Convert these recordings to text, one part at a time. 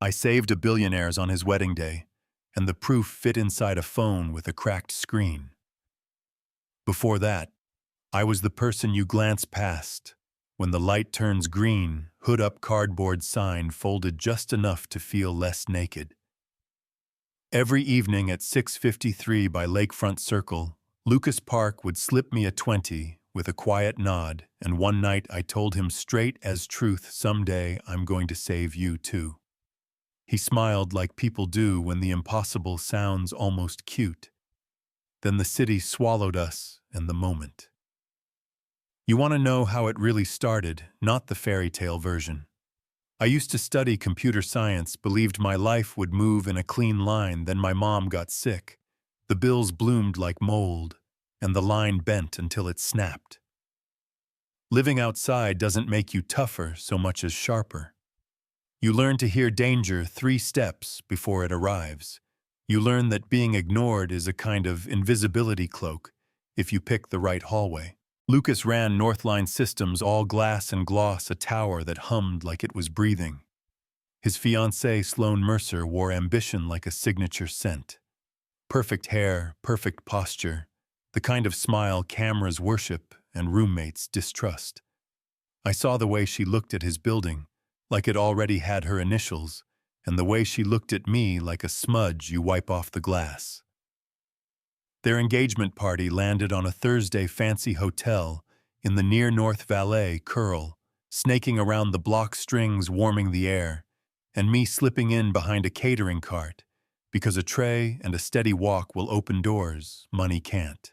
I saved a billionaire's on his wedding day, and the proof fit inside a phone with a cracked screen. Before that, I was the person you glance past when the light turns green, hood-up cardboard sign folded just enough to feel less naked. Every evening at 6:53 by Lakefront Circle, Lucas Park would slip me a 20 with a quiet nod, and one night I told him straight as truth, someday I'm going to save you too. He smiled like people do when the impossible sounds almost cute. Then the city swallowed us and the moment. You want to know how it really started, not the fairy tale version. I used to study computer science, believed my life would move in a clean line, then my mom got sick. The bills bloomed like mold, and the line bent until it snapped. Living outside doesn't make you tougher so much as sharper. You learn to hear danger 3 steps before it arrives. You learn that being ignored is a kind of invisibility cloak if you pick the right hallway. Lucas ran Northline Systems, all glass and gloss, a tower that hummed like it was breathing. His fiancée, Sloane Mercer, wore ambition like a signature scent. Perfect hair, perfect posture, the kind of smile cameras worship and roommates distrust. I saw the way she looked at his building, like it already had her initials, and the way she looked at me like a smudge you wipe off the glass. Their engagement party landed on a Thursday fancy hotel in the near North Valet, Curl, snaking around the block strings warming the air, and me slipping in behind a catering cart, because a tray and a steady walk will open doors money can't.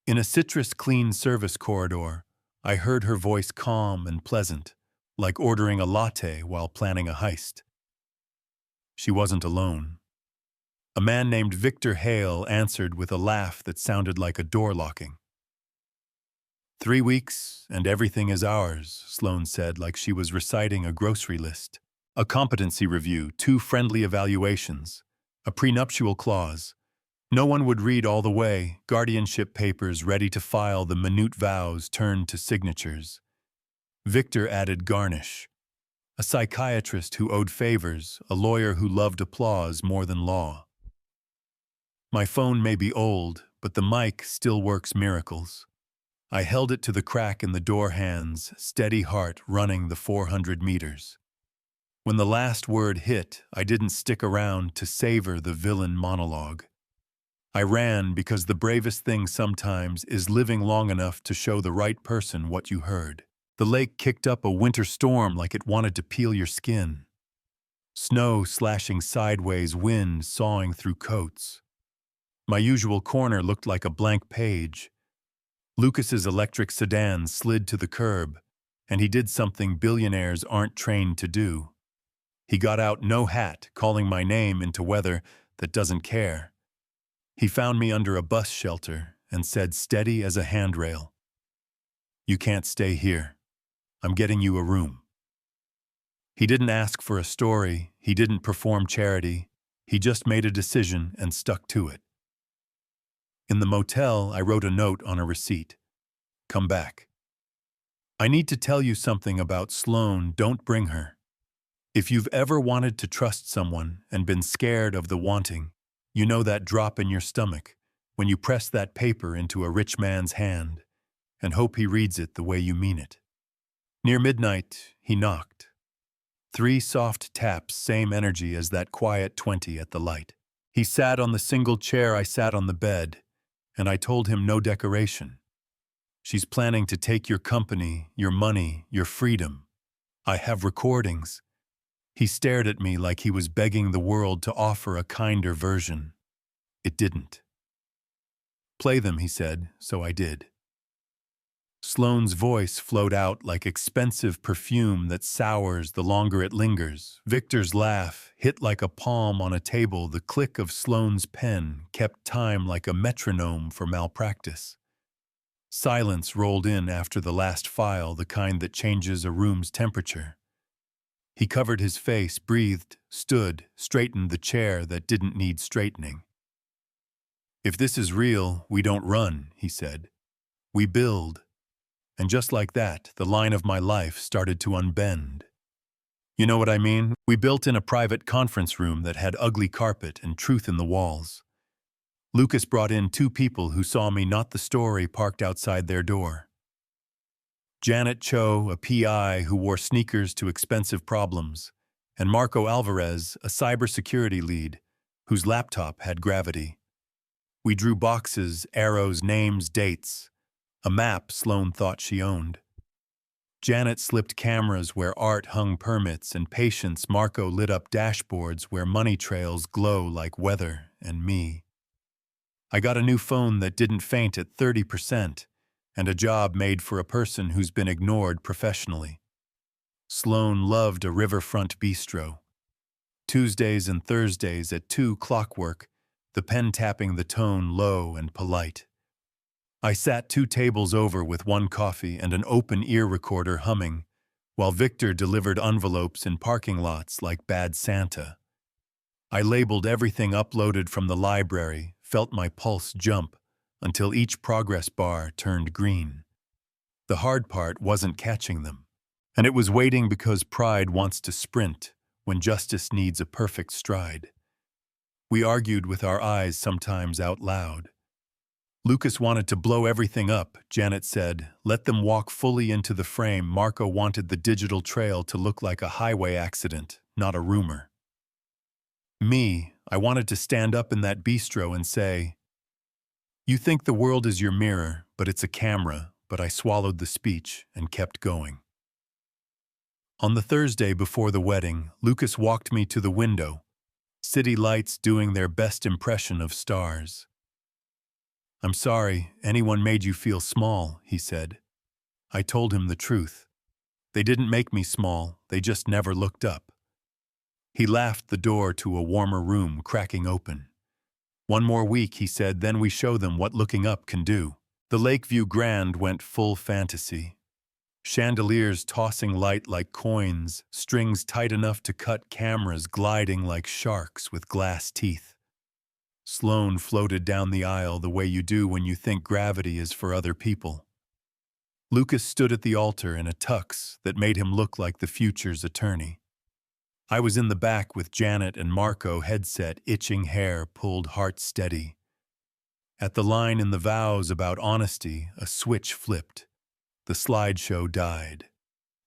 In a citrus-clean service corridor, I heard her voice calm and pleasant, like ordering a latte while planning a heist. She wasn't alone. A man named Victor Hale answered with a laugh that sounded like a door locking. 3 weeks and everything is ours, Sloane said, like she was reciting a grocery list. A competency review, 2 friendly evaluations, a prenuptial clause. No one would read all the way, guardianship papers ready to file, the minute vows turned to signatures. Victor added garnish. A psychiatrist who owed favors, a lawyer who loved applause more than law. My phone may be old, but the mic still works miracles. I held it to the crack in the door hands, steady heart running the 400 meters. When the last word hit, I didn't stick around to savor the villain monologue. I ran because the bravest thing sometimes is living long enough to show the right person what you heard. The lake kicked up a winter storm like it wanted to peel your skin. Snow slashing sideways, wind sawing through coats. My usual corner looked like a blank page. Lucas's electric sedan slid to the curb, and he did something billionaires aren't trained to do. He got out, no hat, calling my name into weather that doesn't care. He found me under a bus shelter and said, steady as a handrail, "You can't stay here. I'm getting you a room." He didn't ask for a story, he didn't perform charity, he just made a decision and stuck to it. In the motel, I wrote a note on a receipt. Come back. I need to tell you something about Sloane, don't bring her. If you've ever wanted to trust someone and been scared of the wanting, you know that drop in your stomach when you press that paper into a rich man's hand and hope he reads it the way you mean it. Near midnight, he knocked. 3 soft taps, same energy as that quiet 20 at the light. He sat on the single chair I sat on the bed, and I told him no decoration. She's planning to take your company, your money, your freedom. I have recordings. He stared at me like he was begging the world to offer a kinder version. It didn't. Play them, he said, so I did. Sloane's voice flowed out like expensive perfume that sours the longer it lingers. Victor's laugh hit like a palm on a table. The click of Sloane's pen kept time like a metronome for malpractice. Silence rolled in after the last file, the kind that changes a room's temperature. He covered his face, breathed, stood, straightened the chair that didn't need straightening. If this is real, we don't run, he said. We build. And just like that, the line of my life started to unbend. You know what I mean? We built in a private conference room that had ugly carpet and truth in the walls. Lucas brought in two people who saw me, not the story, parked outside their door. Janet Cho, a PI who wore sneakers to expensive problems, and Marco Alvarez, a cybersecurity lead, whose laptop had gravity. We drew boxes, arrows, names, dates, a map Sloane thought she owned. Janet slipped cameras where art hung permits, and patience Marco lit up dashboards where money trails glow like weather and me. I got a new phone that didn't faint at 30%, and a job made for a person who's been ignored professionally. Sloane loved a riverfront bistro. Tuesdays and Thursdays at 2 clockwork, the pen tapping the tone low and polite. I sat 2 tables over with 1 coffee and an open ear recorder humming, while Victor delivered envelopes in parking lots like Bad Santa. I labeled everything uploaded from the library, felt my pulse jump, until each progress bar turned green. The hard part wasn't catching them, and it was waiting because pride wants to sprint when justice needs a perfect stride. We argued with our eyes sometimes out loud. Lucas wanted to blow everything up, Janet said. Let them walk fully into the frame. Marco wanted the digital trail to look like a highway accident, not a rumor. Me, I wanted to stand up in that bistro and say, "You think the world is your mirror, but it's a camera," but I swallowed the speech and kept going. On the Thursday before the wedding, Lucas walked me to the window, city lights doing their best impression of stars. "I'm sorry anyone made you feel small," he said. I told him the truth. They didn't make me small, they just never looked up. He laughed, the door to a warmer room cracking open. "One more week," he said, "then we show them what looking up can do." The Lakeview Grand went full fantasy. Chandeliers tossing light like coins, strings tight enough to cut, cameras gliding like sharks with glass teeth. Sloane floated down the aisle the way you do when you think gravity is for other people. Lucas stood at the altar in a tux that made him look like the future's attorney. I was in the back with Janet and Marco, headset, itching hair pulled heart steady. At the line in the vows about honesty, a switch flipped. The slideshow died.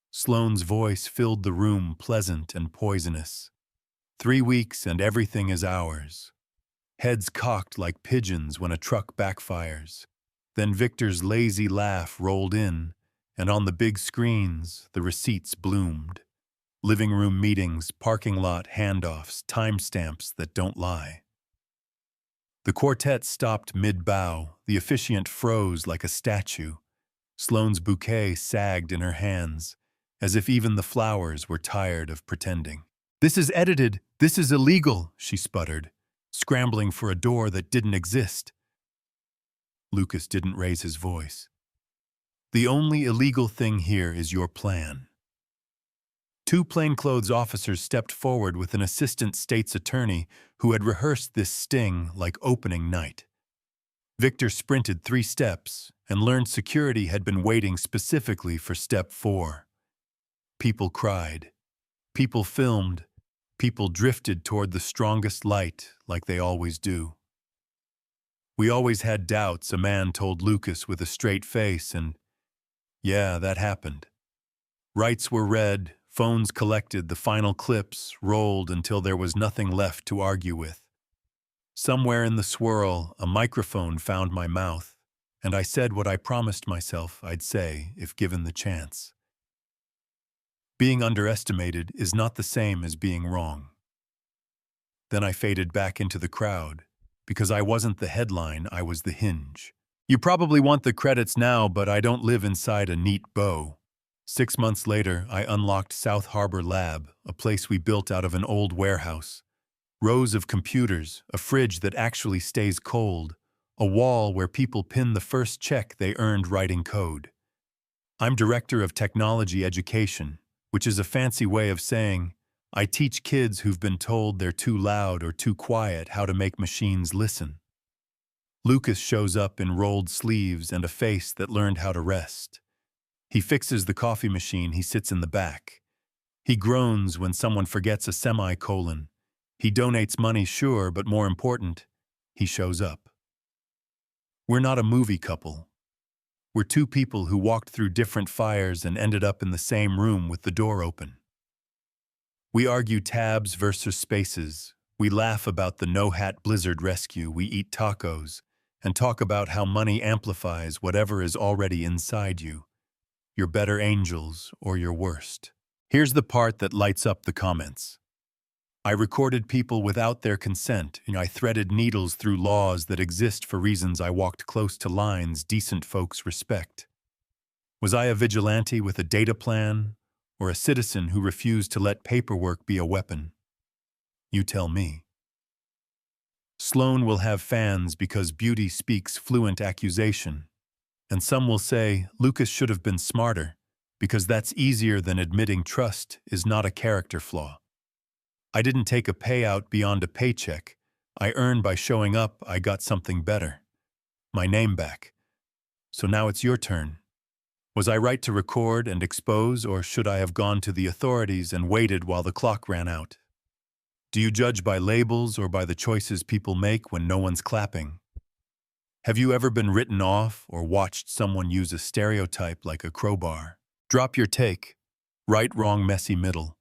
Sloane's voice filled the room, pleasant and poisonous. 3 weeks and everything is ours. Heads cocked like pigeons when a truck backfires. Then Victor's lazy laugh rolled in, and on the big screens, the receipts bloomed. Living room meetings, parking lot handoffs, timestamps that don't lie. The quartet stopped mid-bow. The officiant froze like a statue. Sloane's bouquet sagged in her hands, as if even the flowers were tired of pretending. "This is edited. This is illegal," she sputtered, scrambling for a door that didn't exist. Lucas didn't raise his voice. "The only illegal thing here is your plan." 2 plainclothes officers stepped forward with an assistant state's attorney who had rehearsed this sting like opening night. Victor sprinted 3 steps and learned security had been waiting specifically for step 4. People cried. People filmed. People drifted toward the strongest light like they always do. "We always had doubts," a man told Lucas with a straight face, and yeah, that happened. Rights were read. Phones collected, the final clips rolled until there was nothing left to argue with. Somewhere in the swirl, a microphone found my mouth, and I said what I promised myself I'd say if given the chance. Being underestimated is not the same as being wrong. Then I faded back into the crowd, because I wasn't the headline, I was the hinge. "You probably want the credits now, but I don't live inside a neat bow." 6 months later, I unlocked South Harbor Lab, a place we built out of an old warehouse. Rows of computers, a fridge that actually stays cold, a wall where people pin the first check they earned writing code. I'm director of technology education, which is a fancy way of saying I teach kids who've been told they're too loud or too quiet how to make machines listen. Lucas shows up in rolled sleeves and a face that learned how to rest. He fixes the coffee machine, he sits in the back. He groans when someone forgets a semicolon. He donates money, sure, but more important, he shows up. We're not a movie couple. We're two people who walked through different fires and ended up in the same room with the door open. We argue tabs versus spaces. We laugh about the no-hat blizzard rescue. We eat tacos and talk about how money amplifies whatever is already inside you, your better angels or your worst. Here's the part that lights up the comments. I recorded people without their consent, and I threaded needles through laws that exist for reasons I walked close to lines decent folks respect. Was I a vigilante with a data plan, or a citizen who refused to let paperwork be a weapon? You tell me. Sloane will have fans because beauty speaks fluent accusation, and some will say Lucas should have been smarter, because that's easier than admitting trust is not a character flaw. I didn't take a payout beyond a paycheck. I earned by showing up. I got something better. My name back. So now it's your turn. Was I right to record and expose, or should I have gone to the authorities and waited while the clock ran out? Do you judge by labels or by the choices people make when no one's clapping? Have you ever been written off or watched someone use a stereotype like a crowbar? Drop your take. Right, wrong, messy, middle.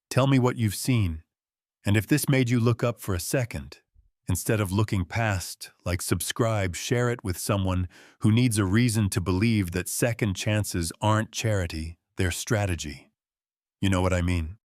Tell me what you've seen. And if this made you look up for a second, instead of looking past, like subscribe, share it with someone who needs a reason to believe that second chances aren't charity, they're strategy. You know what I mean?